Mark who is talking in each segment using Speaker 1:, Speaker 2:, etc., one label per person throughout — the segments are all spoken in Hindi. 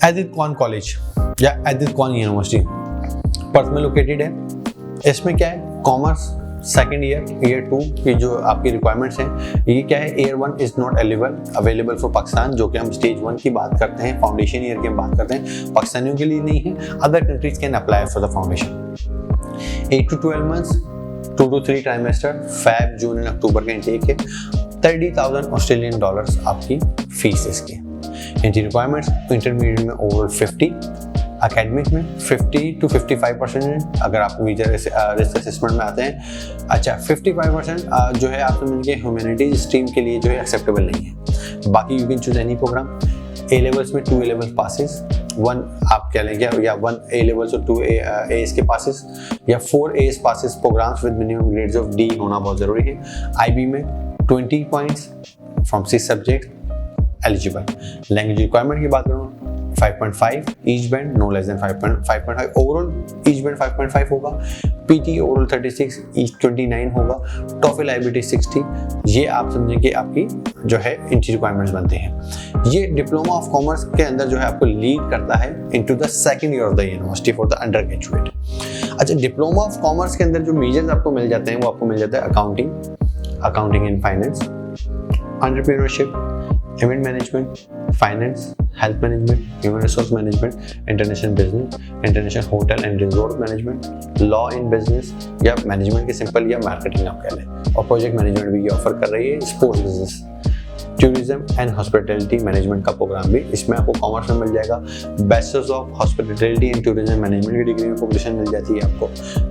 Speaker 1: एजिद कॉन कॉलेज या एजिद कॉन यूनिवर्सिटी पर्थ में लोकेटेड है। इसमें क्या है, कॉमर्स सेकेंड ईयर 2 की जो आपकी रिक्वायरमेंट्स हैं, ये क्या है, year 1 is not available for Pakistan, जो कि हम स्टेज 1 की बात करते हैं, फाउंडेशन ईयर की हम बात करते हैं, पाकिस्तानियों के लिए नहीं है। Other countries can apply for the foundation. 8 to 12 months, 2 to 3 trimester, Feb, June and October का इंटेक है। 30,000 ऑस्ट्रेलियन डॉलर्स आपकी फीस इसकी। इनकी रिक्वायरमेंट्स, इंटरमीडिएट में ओवरऑल 50, एकेडमिक में 50 to 55% अगर आप मेजर रिस्क असेसमेंट में आते हैं। अच्छा, 55% जो है आप समझिए ह्यूमैनिटीज स्ट्रीम के लिए जो है एक्सेप्टेबल नहीं है। बाकी you can choose any program. A levels में 2 A लेवल पासिस, 1 आप कह लेंगे या 1 A लेवल्स और 2 AS के पासिस या 4 AS passes programs with minimum grades of D होना बहुत ज़रूरी है। IB में 20 points from 6 subject eligible. Language requirement की बात करूँ, 5.5 each band, no less than 5.5 overall each band 5.5 होगा। PT ओवरऑल 36, ईच 29 होगा। टॉफल IBT 60। ये आप समझें कि आपकी जो है इनकी रिक्वायरमेंट्स बनती हैं। ये डिप्लोमा ऑफ कॉमर्स के अंदर जो है आपको लीड करता है into the second year of the university for the under graduate. अच्छा, डिप्लोमा ऑफ कॉमर्स के अंदर जो मेजर्स आपको मिल जाते हैं वो आपको मिल जाता है accounting and finance, entrepreneurship, event management, finance, health management, human resource management, international business, international hotel and resort management, law in business या मैनेजमेंट के सिंपल या मार्केटिंग आप कह लें, और प्रोजेक्ट मैनेजमेंट भी ये ऑफर कर रही है। Sports business, tourism and hospitality management का प्रोग्राम भी इसमें आपको कॉमर्स में मिल जाएगा। Bachelors of hospitality and tourism management की डिग्री में प्रोग्रेशन मिल जाती है आपको।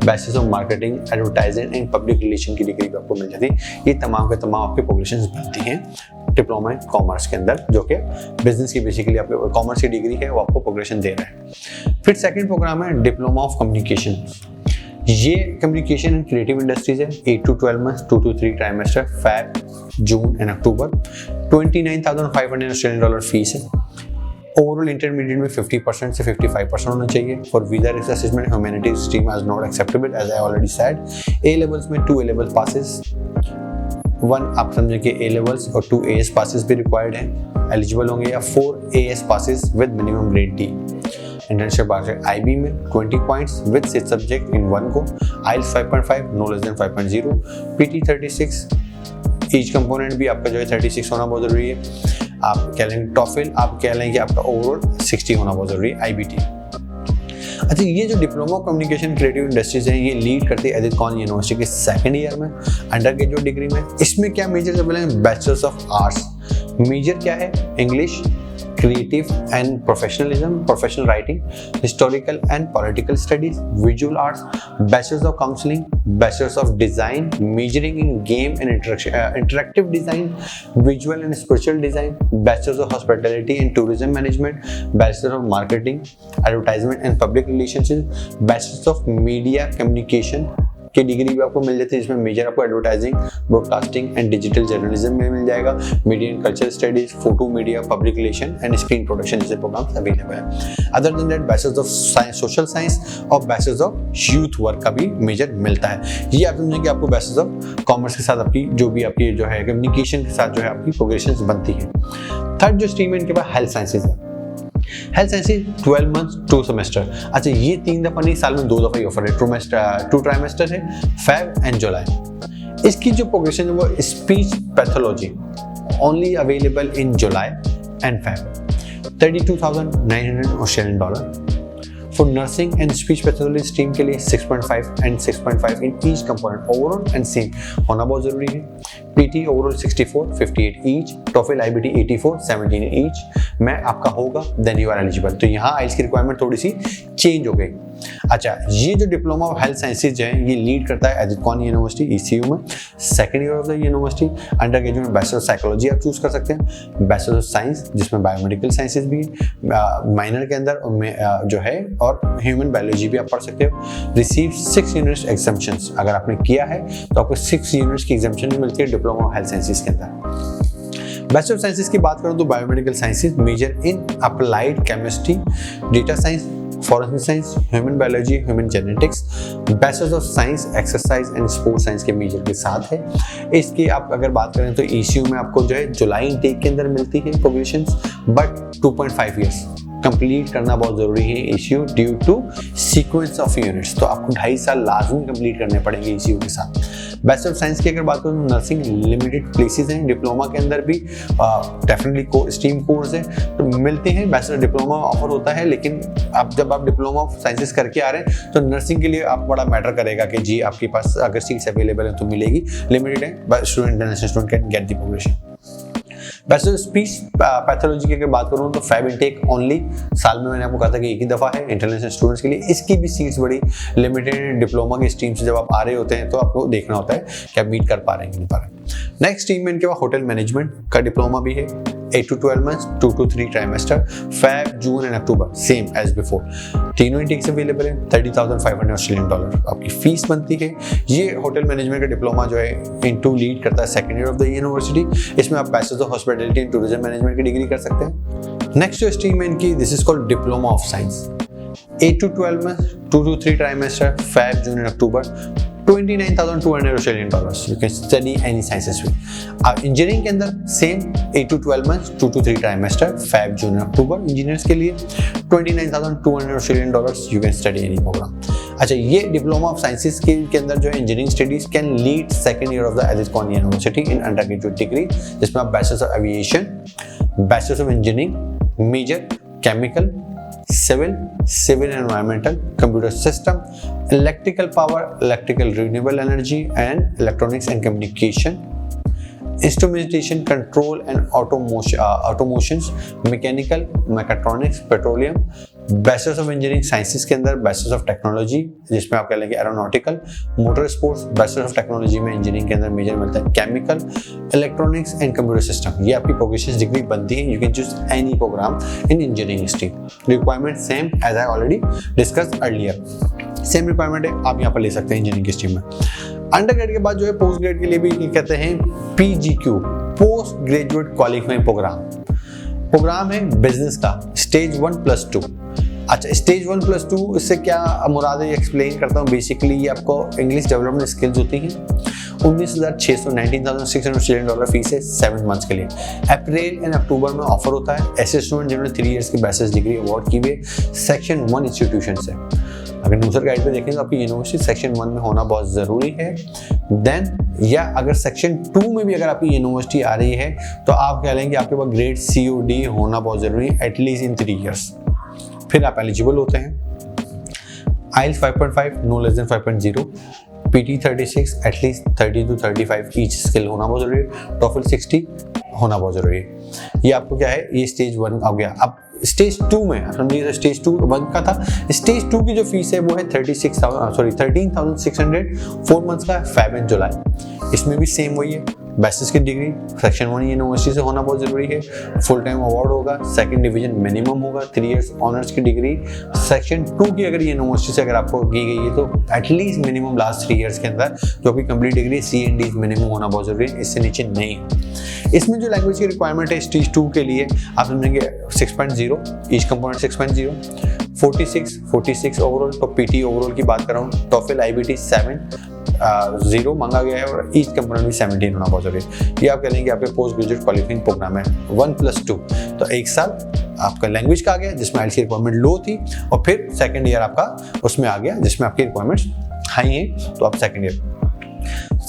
Speaker 1: Bachelors of marketing, advertising and public relation की डिग्री भी आपको मिल जाती है। ये तमाम के तमाम आपके प्रोग्रेशन मिलती हैं डिप्लोमा इन कॉमर्स के अंदर, जो कि बिजनेस की बेसिकली आपको कॉमर्स की डिग्री है वो आपको प्रोग्रेशन दे रहा है। फिर सेकंड प्रोग्राम है डिप्लोमा ऑफ कम्युनिकेशन। ये कम्युनिकेशन एंड क्रिएटिव इंडस्ट्रीज है। 8 to 12 months, 2 to 3 trimester, Feb, June and October. 29,500 Australian dollar fees है। ओवरऑल इंटरमीडिएट में 50% से 55% होना चाहिए। For visa risk assessment humanities stream as not acceptable as I already said. A levels में 2 A लेवल पासिस, 1 आप समझे कि A लेवल्स और 2 AS पासिस भी रिक्वायर्ड हैं, एलिजिबल होंगे, या 4 AS passes with minimum grade D। Internship IB में 20 points with 6 subject in 1 go, IELTS 5.5, no less than 5.0, PT 36, each component भी आपका जो है 36 होना बहुत जरूरी है। आप कह लेंगे टॉफल, आप कह लेंगे कि आपका ओवरऑल 60 होना बहुत जरूरी है। IBT। अच्छा, ये जो diploma of communication creative industries है ये लीड करती है एजिद कॉन यूनिवर्सिटी के सेकंड ईयर में अंडर ग्रेजुएट डिग्री में। इसमें क्या मेजर अवेलेबल है, बैचलर्स ऑफ आर्ट्स। मेजर क्या है, English, creative and professionalism, professional writing, historical and political studies, visual arts, bachelors of counseling, bachelors of design, majoring in game and interactive design, visual and spiritual design, bachelors of hospitality and tourism management, bachelors of marketing, advertisement and public relations, bachelors of media communication की डिग्री भी आपको मिल जाती है, जिसमें मेजर आपको advertising, broadcasting and digital journalism में मिल जाएगा। Media and culture studies, photo media, public relation and screen production जैसे प्रोग्राम्स अवेलेबल है। Other than that bachelors of science, social science और बैचलर्स ऑफ यूथ वर्क का भी मेजर मिलता है। ये आप समझें कि आपको बैचलर्स ऑफ कॉमर्स के साथ आपकी जो भी आपकी जो है कम्युनिकेशन के साथ जो है आपकी प्रोग्रेशन बनती है। थर्ड जो स्ट्रीम है इनके पास हेल्थ साइंसेज है। Health sciences 12 months 2 semester. अच्छा, ये 3 दफा नहीं, साल में 2 दफा ही ऑफर है। 2 ट्राइमेस्टर है, फैब एंड जुलाई। इसकी जो प्रोग्रेशन है वो speech pathology only available in July and Feb. 32,900 Australian dollar. For nursing and speech pathology stream के लिए 6.5 and 6.5 in each component overall and same होना बहुत जरूरी है। PT overall 64, 58 each. TOEFL IBT 84, 17 each में आपका होगा, देन यू आर एलिजिबल। तो यहाँ आइल्स की रिक्वायरमेंट थोड़ी सी चेंज हो गई। अच्छा, ये जो डिप्लोमा ऑफ हेल्थ साइंसेज है ये लीड करता है एजिद कॉन यूनिवर्सिटी ECU में। Second year of the university under graduate में बैचलर ऑफ साइकोलॉजी आप चूज कर सकते हैं, बैचलर ऑफ साइंस जिसमें बायोमेडिकल साइंसेज भी है, माइनर के अंदर उनमें जो है, और ह्यूमन बायोलॉजी भी आप पढ़ सकते हो। रिसीव 6 यूनिट्स एग्जाम्पशंस, अगर आपने किया है तो आपको 6 यूनिट्स की एग्जाम्पशन भी मिलती है डिप्लोमा ऑफ हेल्थ साइंसेज के अंदर। बैचलर ऑफ साइंसेज की बात करूं तो biomedical sciences, major in applied chemistry, data science, forensic science, human biology, human genetics. Bachelors of science exercise and sports science के मेजर के साथ है। इसकी आप अगर बात करें तो ECU में आपको जो है जुलाई इनटेक के अंदर मिलती है प्रोग्रेशंस, बट 2.5 ईयर्स कंप्लीट करना बहुत ज़रूरी है ECU due to sequence of units. तो आपको 2.5 साल लाजमी कंप्लीट करने पड़ेंगे ECU के साथ। बैचलर ऑफ साइंस की अगर बात करूँ तो नर्सिंग लिमिटेड प्लेसेस हैं, डिप्लोमा के अंदर भी डेफिनेटली स्ट्रीम कोर्स है तो मिलते हैं। बैचलर डिप्लोमा ऑफर होता है, लेकिन आप जब आप डिप्लोमा ऑफ साइंसेस करके आ रहे हैं तो नर्सिंग के लिए आप बड़ा मैटर करेगा कि जी आपके पास अगर सीट्स अवेलेबल है तो मिलेगी, लिमिटेड है, student international student can get the progression. Bachelor speech pathology की अगर बात करूँ तो फैब इनटेक ओनली साल में मैंने आपको कहा था कि एक ही दफ़ा है इंटरनेशनल स्टूडेंट्स के लिए। इसकी भी सीट्स बड़ी लिमिटेड, डिप्लोमा की स्ट्रीम से जब आप आ रहे होते हैं तो आपको देखना होता है कि आप मीट कर पा रहे हैं कि नहीं पा रहे हैं। नेक्स्ट स्ट्रीम में इनके पास होटल मैनेजमेंट का डिप्लोमा भी है, 8 to 12 months, 2 to 3 trimester, Feb, June and October, same as before. तीनों इंटेक्स अवेलेबल है, $30,500 आपकी फीस बनती है। ये होटल मैनेजमेंट का डिप्लोमा जो है इनटू लीड करता है second year of the university. इसमें आप bachelors of hospitality and tourism management की डिग्री कर सकते हैं। नेक्स्ट जो स्ट्रीम है इनकी, this is called diploma of science, 8 to 12 months, 2 to 3 trimester, Feb, June and October, $29,200 You can study any sciences with. Engineering के अंदर same 8 to 12 months, 2 to 3 trimester, Feb, June, October. Engineers के लिए $29,200 You can study any program. अच्छा, ये डिप्लोमा ऑफ साइंसेस के अंदर जो है engineering studies can lead second year of the एलिस Cowan university in undergraduate degree, जिसमें आप bachelors of aviation, bachelors of engineering, major chemical, civil environmental, computer system, electrical power, electrical renewable energy and electronics and communication, instrumentation, control and automotions, mechanical, mechatronics, petroleum, bachelors of engineering sciences के अंदर बैचलर्स ऑफ टेक्नोलॉजी, जिसमें आप कह लेंगे aeronautical, motor sports, bachelors of technology में इंजीनियरिंग के अंदर मेजर मिलता है chemical, electronics and computer system. ये आपकी प्रोग्रेशन डिग्री बनती है। You can choose any programme in engineering stream. Requirement same as I already discuss earlier, same requirement है, आप यहाँ पर ले सकते हैं इंजीनियरिंग की स्ट्रीम में। अंडर ग्रेड के बाद जो है पोस्ट ग्रेड के लिए भी कहते हैं PGQ, post graduate qualifying programme है बिजनेस का, स्टेज 1+2। अच्छा, स्टेज 1+2 इससे क्या मुराद है, एक्सप्लेन करता हूँ। बेसिकली ये आपको इंग्लिश डेवलपमेंट स्किल्स होती हैं। 19,600 $19,600 फीस है 7 मंथ्स के लिए। अप्रैल एंड अक्टूबर में ऑफर होता है ऐसे स्टूडेंट जिन्होंने 3 इयर्स की बैचलर्स डिग्री अवार्ड की हुई सेक्शन 1 इंस्टीट्यूशन से। अगर न्यूज़र गाइड पे देखें तो आपकी यूनिवर्सिटी सेक्शन 1 में होना बहुत ज़रूरी है। देन या अगर सेक्शन 2 में भी अगर आपकी यूनिवर्सिटी आ रही है तो आप कह लेंगे आपके पास ग्रेड COD होना बहुत ज़रूरी है, एटलीस्ट इन 3 इयर्स, फिर आप एलिजिबल होते हैं। IELTS 5.5 no less than 5.0, PT 36 at least 30 to 35 each skill होना बहुत ज़रूरी है, TOEFL 60 होना बहुत ज़रूरी है। ये आपको क्या है, ये स्टेज 1 आ गया। अब स्टेज 2 में समझिए, स्टेज 2 1 का था, स्टेज 2 की जो फीस है वो है 13,600 4 मंथ्स का, फैब एंड जुलाई। इसमें भी सेम वही है, बैचलर्स की डिग्री सेक्शन 1 यूनिवर्सिटी से होना बहुत ज़रूरी है, फुल टाइम अवार्ड होगा, सेकंड डिवीजन मिनिमम होगा, 3 इयर्स ऑनर्स की डिग्री। सेक्शन 2 की अगर यूनिवर्सिटी से अगर आपको की गई है तो एटलीस्ट मिनिमम लास्ट 3 इयर्स के अंदर जो आपकी कंप्लीट डिग्री C&D मिनिमम होना बहुत ज़रूरी है, इससे नीचे नहीं है। इसमें जो लैंग्वेज की रिक्वायरमेंट है स्टेज 2 के लिए आप समझेंगे 6.0, ईच कंपोनेंट 6.0, 46 ओवरऑल। तो PT ओवरऑल की बात कर रहा हूँ, TOEFL IBT 7.0 मांगा गया है और ईच कंपोनेंट भी 17 होना बहुत जरूरी है। ये आप कह लेंगे आपके पोस्ट ग्रेजुएट क्वालिफाइंग प्रोग्राम है 1+2, तो 1 साल आपका लैंग्वेज का आ गया जिसमें IELTS की रिक्वायरमेंट लो थी, और फिर सेकंड ईयर आपका उसमें आ गया जिसमें आपकी रिक्वायरमेंट्स हाई हैं, तो आप सेकंड ईयर।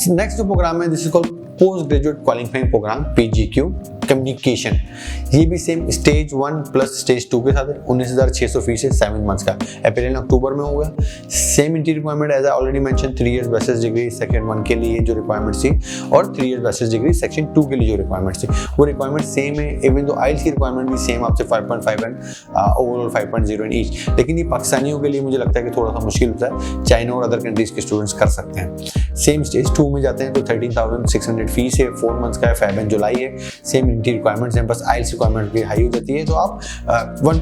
Speaker 1: नेक्स्ट जो प्रोग्राम है this is called post graduate qualifying programme PGQ communication. ये भी सेम स्टेज 1 प्लस स्टेज 2 के साथ है। 19,600 फीस है 7 मंथ्स का, अप्रैल अक्टूबर में होगा। Same entry requirement as I already mention, 3 years bachelor's degree section 1 के लिए जो रिक्वायरमेंट थी, और 3 इयर्स बैचलर्स डिग्री सेक्शन 2 के लिए जो रिक्वायरमेंट थी वो रिक्वायरमेंट सेम है। इवन दो IELTS की रिक्वायरमेंट भी सेम आपसे 5.5 एंड ओवरऑल 5.0 इन ईच, लेकिन ये पाकिस्तानियों के लिए मुझे लगता है कि थोड़ा सा मुश्किल होता है, चाइना और अदर कंट्रीज के स्टूडेंट्स कर सकते हैं। सेम स्टेज 2 में जाते हैं तो 13,600 फीस है, 4 मंथ्स का है, फैब एंड जुलाई है। सेम इंटी रिक्वायरमेंट्स हैं, बस IELTS रिक्वायरमेंट भी हाई हो जाती है, तो आप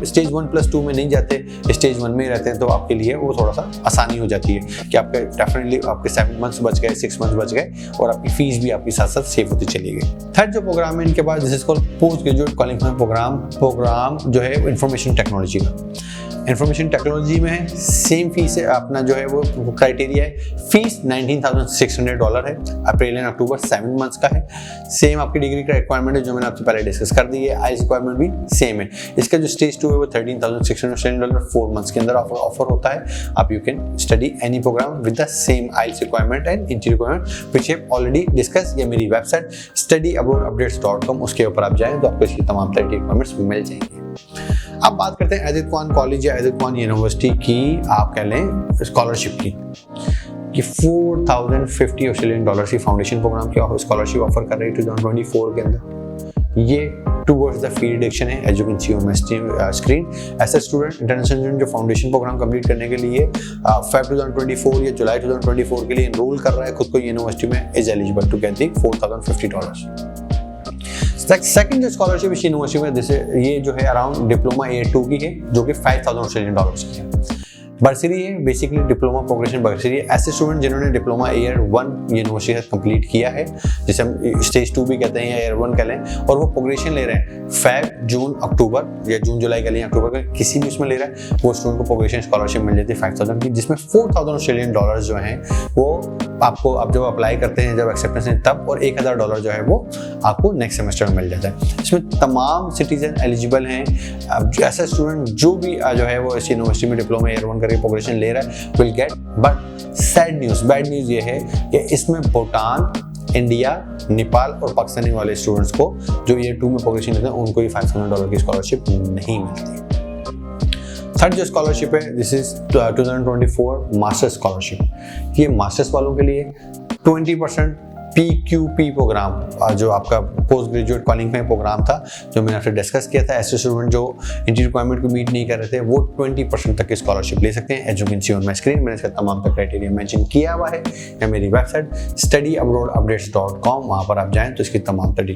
Speaker 1: स्टेज 1+2 में नहीं जाते, स्टेज 1 में रहते हैं, तो आपके लिए वो थोड़ा सा आसानी हो जाती है कि आपके डेफिनेटली आपके 7 मंथ्स बच गए, 6 मंथ्स बच गए, और आपकी फीस भी आपकी साथ साथ सेव होती चली गई। थर्ड जो प्रोग्राम है इनके पास, this is called post graduate qualifying programme जो है इंफॉर्मेशन टेक्नोलॉजी का। इंफॉर्मेशन टेक्नोलॉजी में है, सेम फीस है, अपना जो है वो क्राइटेरिया है, फीस $19,600 है, अप्रैल एंड अक्टूबर 7 मंथ्स का है। सेम आपकी डिग्री का रिक्वायरमेंट है जो मैंने आपसे पहले डिस्कस कर दी है, आइल्स रिक्वायरमेंट भी सेम है। इसका जो स्टेज 2 है वो $13,600 4 मंथ्स के अंदर ऑफर होता है। आप you can study any programme with the same IELTS requirement and interview requirement which have already discuss. या मेरी वेबसाइट studyabroadupdates.com, उसके ऊपर आप जाएं तो आपको इसकी तमाम तरह की रिक्वायरमेंट्स मिल जाएंगी। अब बात करते हैं आदित्य खान कॉलेज या आदित्य खान यूनिवर्सिटी की, आप कह लें स्कॉलरशिप की, कि $4,050 ऑस्ट्रेलियन की फाउंडेशन प्रोग्राम की स्कॉलरशिप ऑफर कर रही है 2024 के अंदर। ये टुवर्ड्स द फी रिडक्शन है, as you can see on my screen. ऐसा स्टूडेंट इंटरनेशनल स्टूडेंट जो फाउंडेशन प्रोग्राम कंप्लीट करने के लिए फेब 2024 या जुलाई 2024 के लिए एनरोल कर रहा है खुद को यूनिवर्सिटी में, is eligible to get the $4,050। Second जो स्कॉलरशिप इस यूनिवर्सिटी में, जैसे ये जो है अराउंड डिप्लोमा ईयर 2 की है जो कि $5,000 ऑस्ट्रेलियन की है। बर्सरी है, बेसिकली डिप्लोमा प्रोग्रेशन बर्सरी है। ऐसे स्टूडेंट जिन्होंने डिप्लोमा ईयर 1 यूनिवर्सिटी से कंप्लीट किया है, जिसे हम स्टेज 2 भी कहते हैं या ईयर 1 कह लें, और वो प्रोग्रेशन ले रहे हैं फेब, जून, अक्टूबर या जून जुलाई के लिए अक्टूबर का किसी भी उसमें ले रहा है, वो स्टूडेंट को प्रोग्रेशन स्कॉलरशिप मिल जाती है 5,000 की, जिसमें $4,000 ऑस्ट्रेलियन जो हैं वो आपको अब जब अप्लाई करते हैं, जब एक्सेप्टेंस है तब, और $1,000 जो है वो आपको नेक्स्ट सेमेस्टर में मिल जाता है। इसमें तमाम सिटीजन एलिजिबल हैं। अब ऐसा स्टूडेंट जो भी जो है वो इस यूनिवर्सिटी में डिप्लोमा ईयर 1 करके प्रोग्रेशन ले रहा है will get, but sad news, bad news ये है कि इसमें भूटान, इंडिया, नेपाल और पाकिस्तानी वाले स्टूडेंट्स को जो ईयर 2 में प्रोग्रेशन लेते हैं उनको ही $5,000 की स्कॉलरशिप नहीं मिलती। थर्ड जो स्कॉलरशिप है, दिस इज 2024 मास्टर्स स्कॉलरशिप। ये मास्टर्स वालों के लिए 20% PQP प्रोग्राम, जो आपका पोस्ट ग्रेजुएट क्वालिफाइंग प्रोग्राम था जो मैंने आपसे डिस्कस किया था, ऐसे स्टूडेंट जो इंटरव्यू रिक्वायरमेंट को मीट नहीं कर रहे थे वो 20% तक की स्कॉलरशिप ले सकते हैं। As you can see on my screen, मैंने इसका तमाम तक क्राइटेरिया मेंशन किया हुआ है, या मेरी वेबसाइट studyabroadupdates.com, वहाँ पर आप जाएं तो इसकी तमाम तरीके